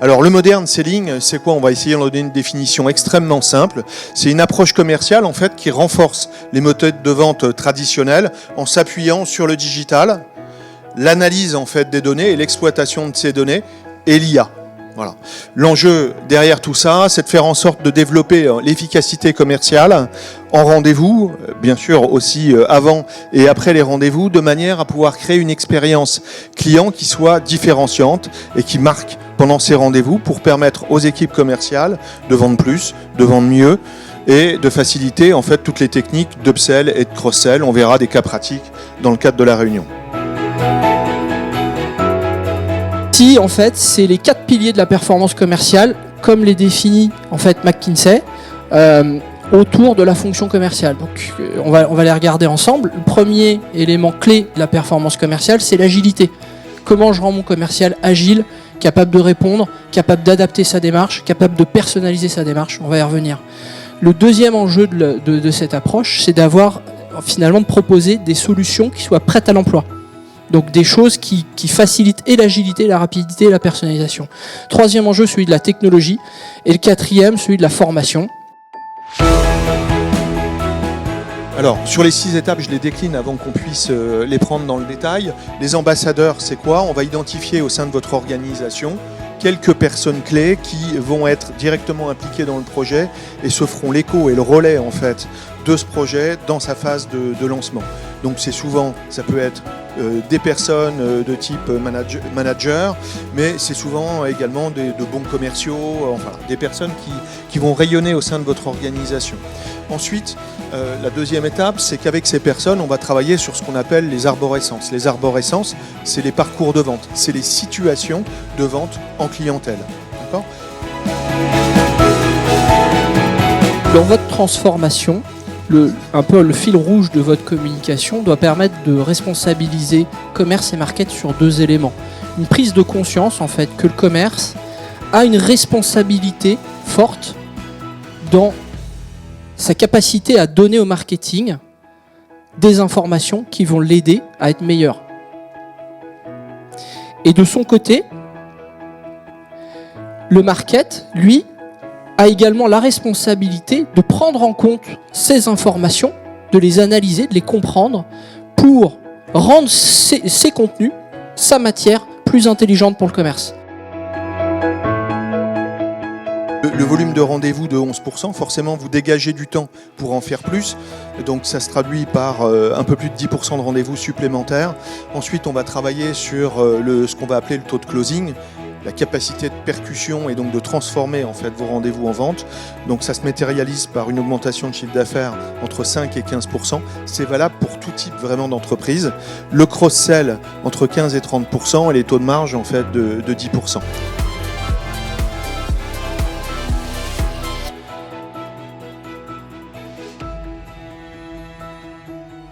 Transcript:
Alors le modern selling, c'est quoi? On va essayer de donner une définition extrêmement simple. C'est une approche commerciale en fait qui renforce les méthodes de vente traditionnelles en s'appuyant sur le digital, l'analyse en fait des données et l'exploitation de ces données et l'IA. Voilà. L'enjeu derrière tout ça, c'est de faire en sorte de développer l'efficacité commerciale en rendez-vous, bien sûr aussi avant et après les rendez-vous, de manière à pouvoir créer une expérience client qui soit différenciante et qui marque pendant ces rendez-vous pour permettre aux équipes commerciales de vendre plus, de vendre mieux et de faciliter en fait toutes les techniques d'upsell et de cross-sell. On verra des cas pratiques dans le cadre de la réunion. En fait, c'est les 4 piliers de la performance commerciale, comme les définit en fait McKinsey, autour de la fonction commerciale. Donc, on va les regarder ensemble. Le premier élément clé de la performance commerciale, c'est l'agilité. Comment je rends mon commercial agile, capable de répondre, capable d'adapter sa démarche, capable de personnaliser sa démarche. On va y revenir. Le deuxième enjeu de cette approche, c'est d'avoir finalement de proposer des solutions qui soient prêtes à l'emploi. Donc des choses qui facilitent et l'agilité, la rapidité et la personnalisation. Troisième enjeu, celui de la technologie. Et le quatrième, celui de la formation. Alors, sur les 6 étapes, je les décline avant qu'on puisse les prendre dans le détail. Les ambassadeurs, c'est quoi? On va identifier au sein de votre organisation quelques personnes clés qui vont être directement impliquées dans le projet et se feront l'écho et le relais en fait de ce projet dans sa phase de lancement. Donc c'est souvent, ça peut être des personnes de type manager, mais c'est souvent également de bons commerciaux, enfin des personnes qui vont rayonner au sein de votre organisation. Ensuite, la deuxième étape, c'est qu'avec ces personnes, on va travailler sur ce qu'on appelle les arborescences. Les arborescences, c'est les parcours de vente, c'est les situations de vente en clientèle. D'accord ? Dans votre transformation, un peu le fil rouge de votre communication doit permettre de responsabiliser commerce et market sur 2 éléments. Une prise de conscience en fait que le commerce a une responsabilité forte dans sa capacité à donner au marketing des informations qui vont l'aider à être meilleur. Et de son côté, le market, lui, a également la responsabilité de prendre en compte ces informations, de les analyser, de les comprendre pour rendre ces contenus, sa matière, plus intelligente pour le commerce. Le volume de rendez-vous de 11%, forcément vous dégagez du temps pour en faire plus, donc ça se traduit par un peu plus de 10% de rendez-vous supplémentaires. Ensuite on va travailler sur ce qu'on va appeler le taux de closing, la capacité de percussion et donc de transformer en fait vos rendez-vous en vente. Donc ça se matérialise par une augmentation de chiffre d'affaires entre 5 et 15%. C'est valable pour tout type vraiment d'entreprise. Le cross-sell entre 15 et 30% et les taux de marge en fait de 10%.